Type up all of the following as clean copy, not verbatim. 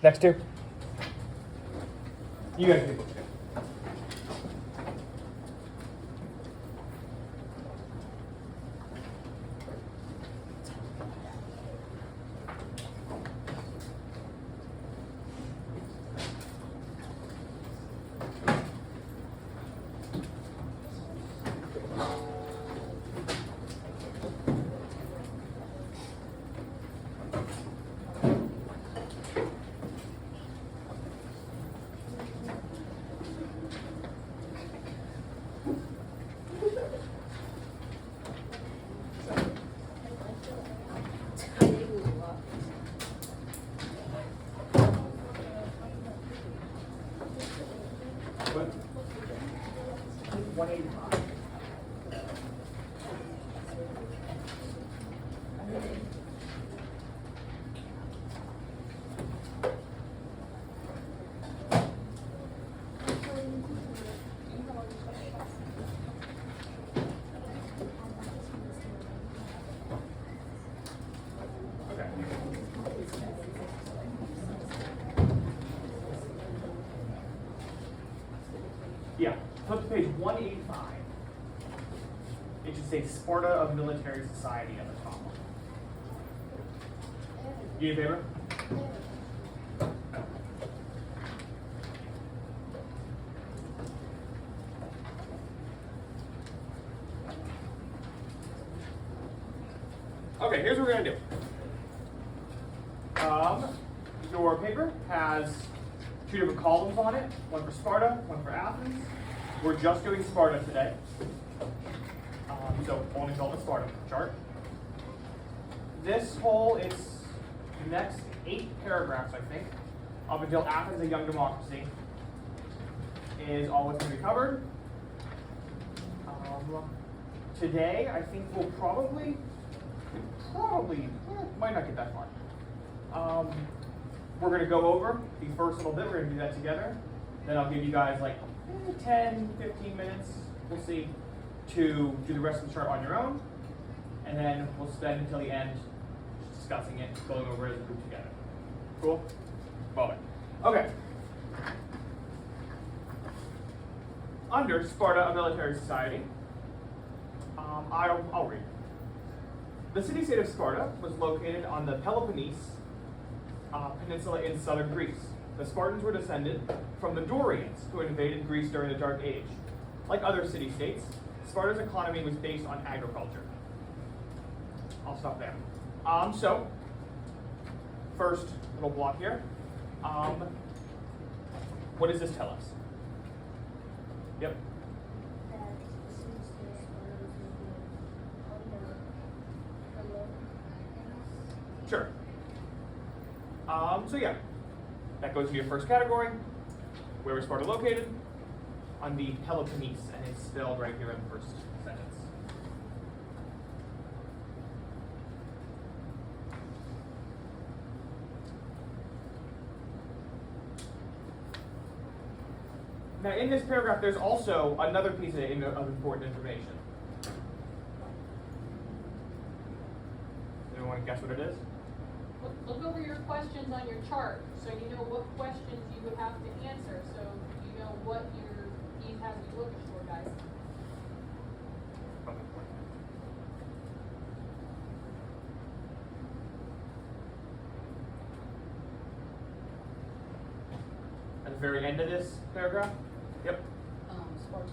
Next two. You guys can go. What? 185. Okay. Yeah, flip to page 185. It should say Sparta of Military Society at the top. You need a paper? Okay, here's what we're gonna do. Your paper has two different columns on it, one for Sparta, one for Athens. We're just doing Sparta today. So only call the Sparta chart. This whole, it's the next 8 paragraphs, I think, up until Athens, a young democracy, is all what's going to be covered. Today, I think we'll probably, might not get that far. We're going to go over the first little bit. We're going to do that together. Then I'll give you guys like 10, 15 minutes, we'll see, to do the rest of the chart on your own. And then we'll spend until the end discussing it, going over it as a group together. Cool? Well, okay. Under Sparta, a military society, I'll read. The city-state of Sparta was located on the Peloponnese peninsula in southern Greece. The Spartans were descended from the Dorians, who invaded Greece during the Dark Age. Like other city-states, Sparta's economy was based on agriculture. I'll stop there. So, first little block here. What does this tell us? Yep. Sure. So yeah, that goes to your first category. Where was Sparta located? On the Peloponnese, and it's spelled right here in the first sentence. Now in this paragraph, there's also another piece of important information. Anyone guess what it is? Look over your questions on your chart, so you know what questions you would have to answer, so you know what he's having you looking for, guys. At the very end of this paragraph? Yep. Sparta's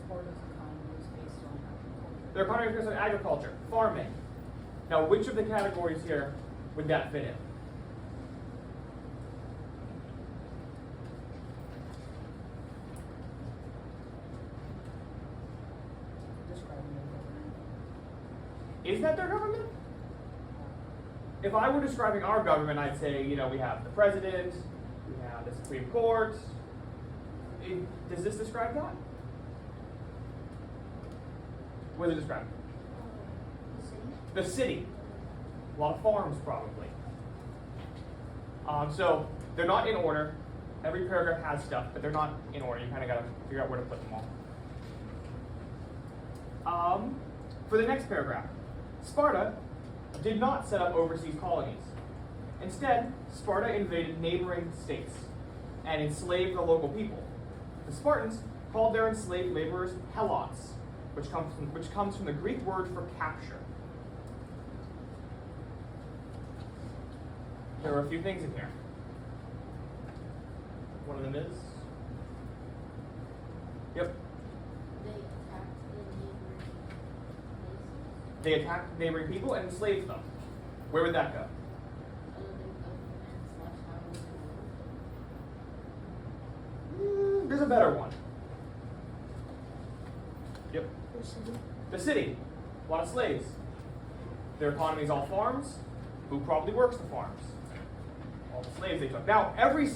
economy is based on agriculture. Their economy is based on agriculture, farming. Now, which of the categories here would that fit in? Describing their government. Is that their government? If I were describing our government, I'd say, we have the president, we have the Supreme Court. Does this describe that? What does it describe? The city. A lot of farms, probably. So they're not in order. Every paragraph has stuff, but they're not in order. You kind of got to figure out where to put them all. For the next paragraph, Sparta did not set up overseas colonies. Instead, Sparta invaded neighboring states and enslaved the local people. The Spartans called their enslaved laborers helots, which comes from the Greek word for capture. There are a few things in here. One of them is, yep, they attacked neighboring people and enslaved them. Where would that go? There's a better one. Yep. The city. A lot of slaves. Their economy is all farms. Who probably works the farms? All the slaves they took. Now, every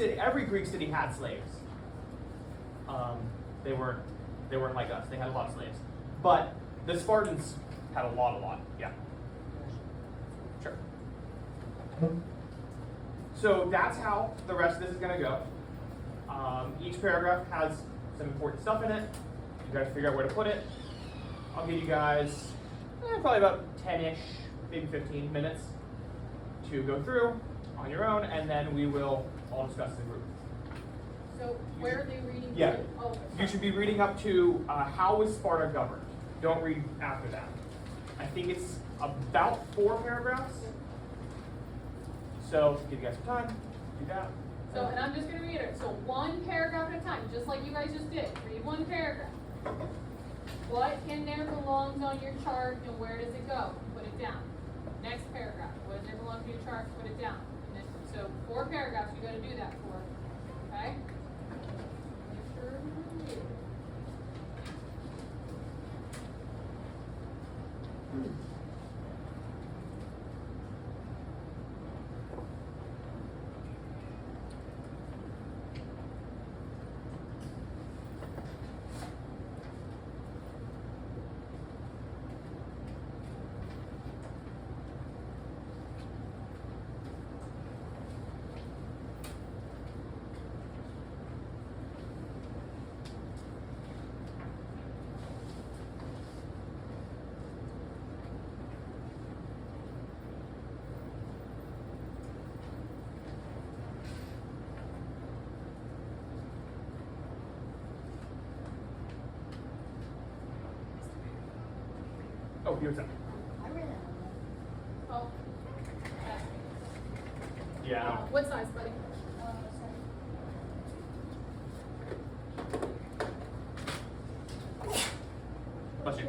Greek city had slaves. They weren't like us. They had a lot of slaves. But the Spartans had a lot. Yeah. Sure. So that's how the rest of this is going to go. Each paragraph has some important stuff in it. You guys figure out where to put it. I'll give you guys probably about 10-ish, maybe 15 minutes to go through on your own, and then we will all discuss as a group. So where are they reading? Yeah. to? Oh, You should be reading up to how was Sparta governed. Don't read after that. I think it's about 4 paragraphs. So give you guys some time. Do that. So, and I'm just going to reiterate. So one paragraph at a time, just like you guys just did. Read one paragraph. What in there belongs on your chart and where does it go? Put it down. Next paragraph. What in there belongs on your chart? Put it down. So 4 paragraphs. You got to do that for. Okay. Oh, here's that. I read it. Oh. Yeah. What size, buddy? Bless you.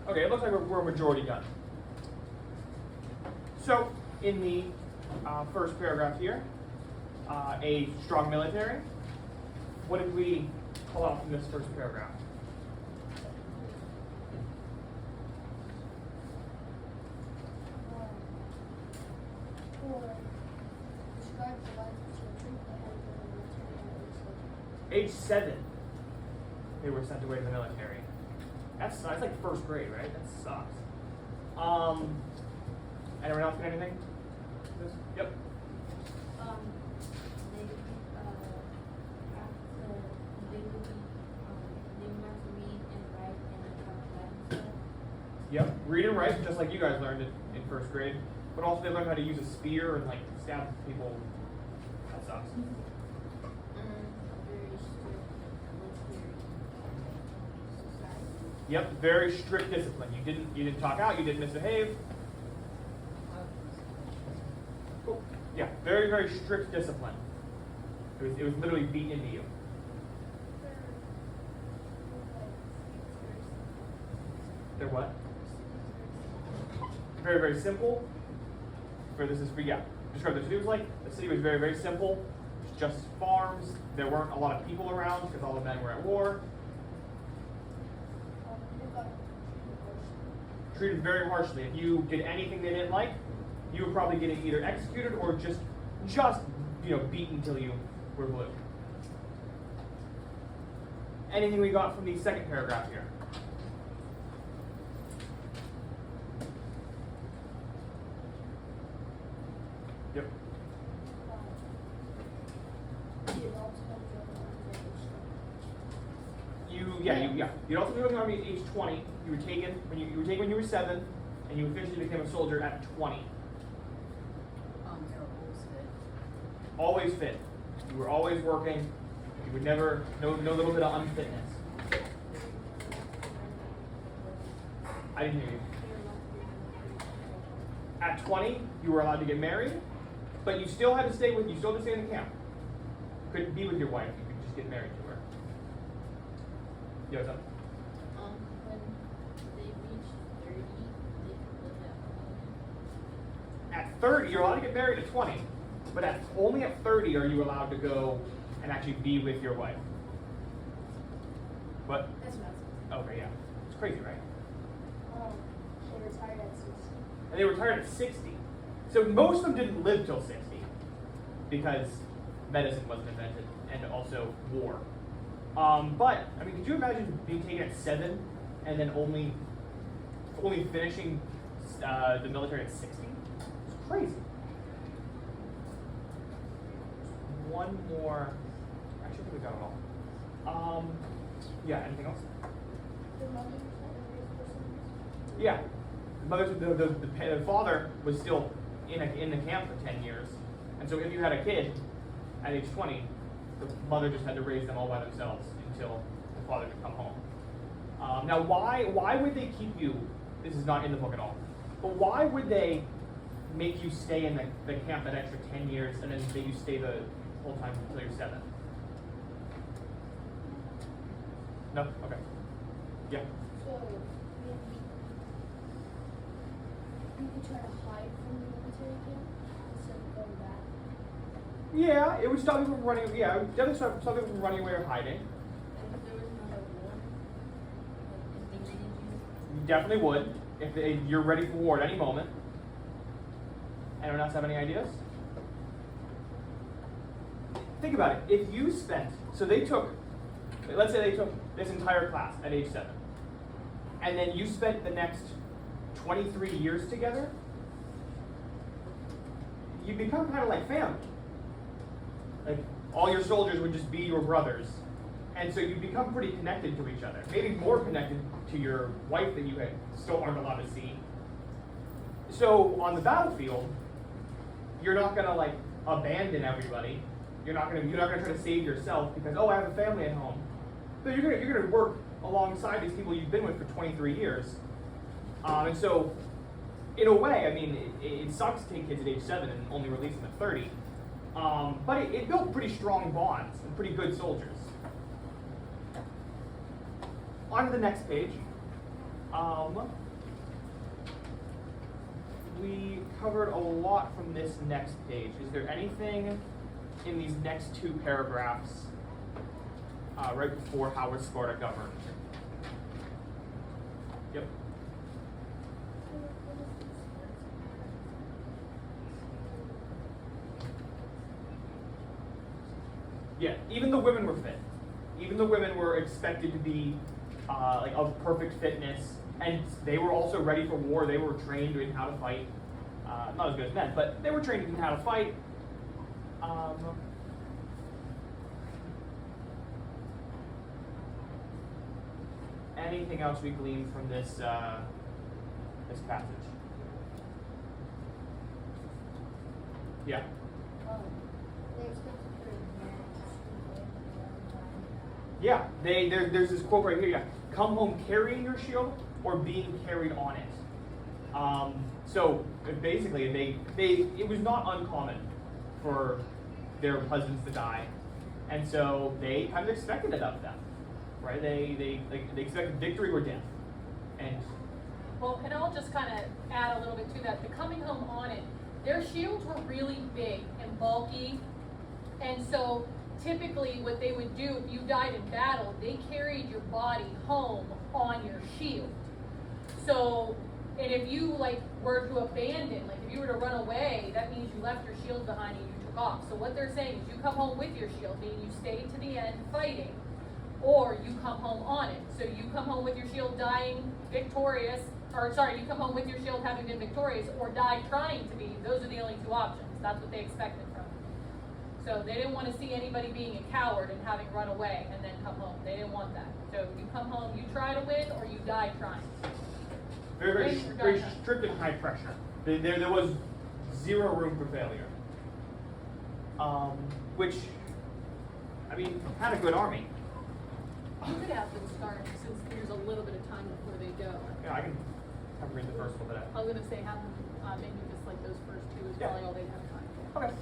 Okay, it looks like we're majority done. So, in the first paragraph here, a strong military. What did we pull out from this first paragraph? Describe the life of children that had been in the military at Age 7, they were sent away to the military. That's like first grade, right? That sucks. Anyone else got anything? This? Yep. They learned to read and write and calculate. Yep. Read and write, just like you guys learned in first grade. But also they learned how to use a spear and like stab people. That sucks. Very strict military society. Yep. Very strict discipline. You didn't talk out. You didn't misbehave. Cool. Yeah. Very very strict discipline. It was literally beat into you. They're what? Very, very simple. Describe the city was like. The city was very, very simple. It was just farms. There weren't a lot of people around because all the men were at war. Treated very harshly. If you did anything they didn't like, you were probably getting either executed or just beaten until you were blue. Anything we got from the second paragraph here? Yep. You'd also join the army at age 20. You were taken when you were 7, and you officially became a soldier at 20. They were always fit. Always fit. You were always working. You would never no little bit of unfitness. I didn't hear you. At 20, you were allowed to get married, but you still had to stay in the camp. Couldn't be with your wife. You could just get married to her. Yeah, what's up? When they reached 30, they could live at home. At 30, you're allowed to get married at 20, but only at 30 are you allowed to go and actually be with your wife. What? That's what I was Okay, yeah. It's crazy, right? They retired at 60. And they retired at 60. So most of them didn't live till 60 because medicine wasn't invented and also war. But I mean, could you imagine being taken at 7 and then only finishing the military at 60? It's crazy. One more. Actually, I think we got it all. Yeah. Anything else? The mother was person. Yeah. The father was still in the camp for 10 years, and so if you had a kid at age 20, the mother just had to raise them all by themselves until the father could come home. Now, why would they keep you? This is not in the book at all, but why would they make you stay in the camp that extra 10 years and then make you stay the whole time until you're 7? No? Okay. Yeah. So, you could try to hide from the military camp instead of going back. Yeah, it would stop people from running. Yeah, it would definitely stop people from running away or hiding. And if there was another war, like if they needed you, You definitely would if you're ready for war at any moment. Anyone else have any ideas? Think about it. If you spent, let's say they took this entire class at age 7, and then you spent the next 23 years together, you become kind of like family. Like, all your soldiers would just be your brothers. And so you become pretty connected to each other. Maybe more connected to your wife that you still aren't allowed to see. So on the battlefield, you're not gonna like abandon everybody. You're not gonna try to save yourself because, I have a family at home. So you're gonna work alongside these people you've been with for 23 years. And so, in a way, I mean, it sucks to take kids at age 7 and only release them at 30. But it built pretty strong bonds and pretty good soldiers. On to the next page. We covered a lot from this next page. Is there anything in these next two paragraphs right before how was Sparta governed? Yep. Yeah, even the women were fit. Even the women were expected to be like of perfect fitness, and they were also ready for war. They were trained in how to fight. Not as good as men, but they were trained in how to fight. Anything else we glean from this this passage? Yeah. They expected for Yeah, there's this quote right here. Yeah, come home carrying your shield or being carried on it. So basically, it was not uncommon for their husbands to die, and so they kind of expected it of them, right? They expected victory or death, and Well, and I'll just kind of add a little bit to that. The coming home on it, their shields were really big and bulky, and so typically what they would do if you died in battle, they carried your body home on your shield. So, and if you were to abandon, if you were to run away, that means you left your shield behind and you took off. So what they're saying is you come home with your shield, meaning you stayed to the end fighting, or you come home on it. So you come home with your shield dying victorious, you come home with your shield having been victorious, or die trying to be. Those are the only two options. That's what they expected from you. So they didn't want to see anybody being a coward and having run away and then come home. They didn't want that. So you come home, you try to win, or you die trying. very strict and high pressure. There was zero room for failure. Which, I mean, had a good army. You could have them start since there's a little bit of time before they go. Yeah, I can have read the first one today. I was gonna say have them maybe just those first two is probably all they'd have time for. Okay.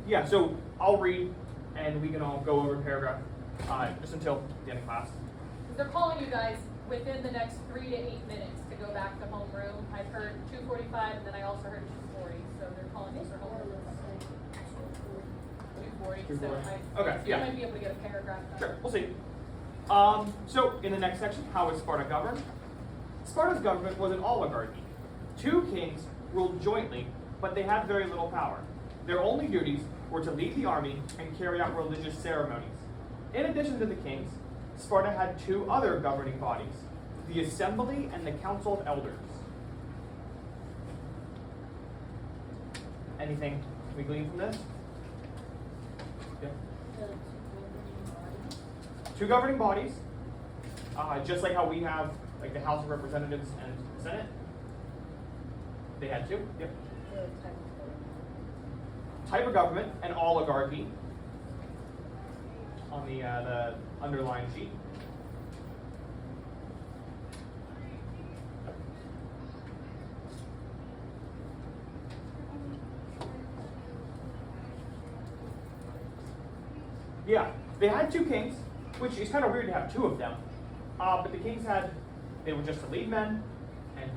Yeah, so I'll read and we can all go over paragraph just until the end of class. They're calling you guys within the next 3 to 8 minutes to go back to homeroom. I've heard 2:45 and then I also heard 2:40, so they're calling you for homeroom. 2:40, so Okay, so yeah. you might be able to get a paragraph done. Sure, we'll see. So in the next section, how was Sparta governed? Sparta's government was an oligarchy. 2 kings ruled jointly, but they had very little power. Their only duties were to lead the army and carry out religious ceremonies. In addition to the kings, Sparta had 2 other governing bodies, the assembly and the council of elders. Anything we glean from this? Yeah. 2 governing bodies, just like how we have the House of Representatives and the Senate. They had 2. Yep. Type of government, an oligarchy, on the underlined sheet. Yeah, they had 2 kings, which is kind of weird to have 2 of them. But the kings they were just to lead men and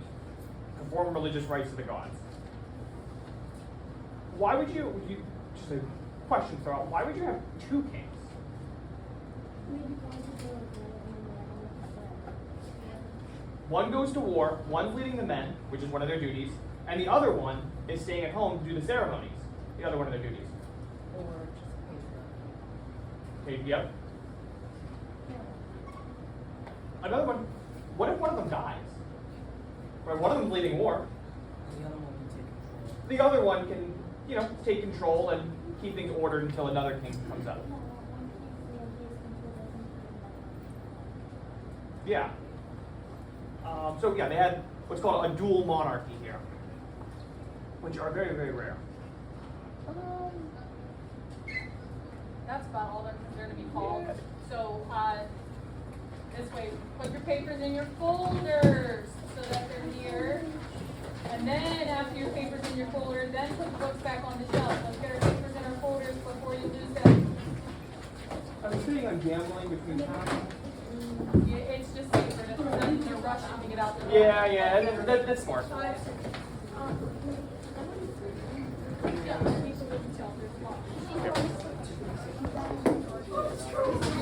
perform religious rites to the gods. Why would you just a question throw out, why would you have 2 kings? One goes to war, one's leading the men, which is one of their duties, and the other one is staying at home to do the ceremonies, the other one of their duties. Or just Okay, yep. Another one, what if one of them dies? Right, one of them's leading war. the other one can take control. The other one can, take control and keep things ordered until another king comes up. Yeah. So yeah, they had what's called a dual monarchy here, which are very, very rare. That's about all they're going to be called. Yeah. So this way, put your papers in your folders so that they're here. And then after your papers in your folder, then put the books back on the shelf. Let's get our papers in our folders before you lose them. I'm sitting on gambling between time. It's just safer to present, they're rushing to get out the door. Yeah, that's smart. Yeah, you can tell there's a lot.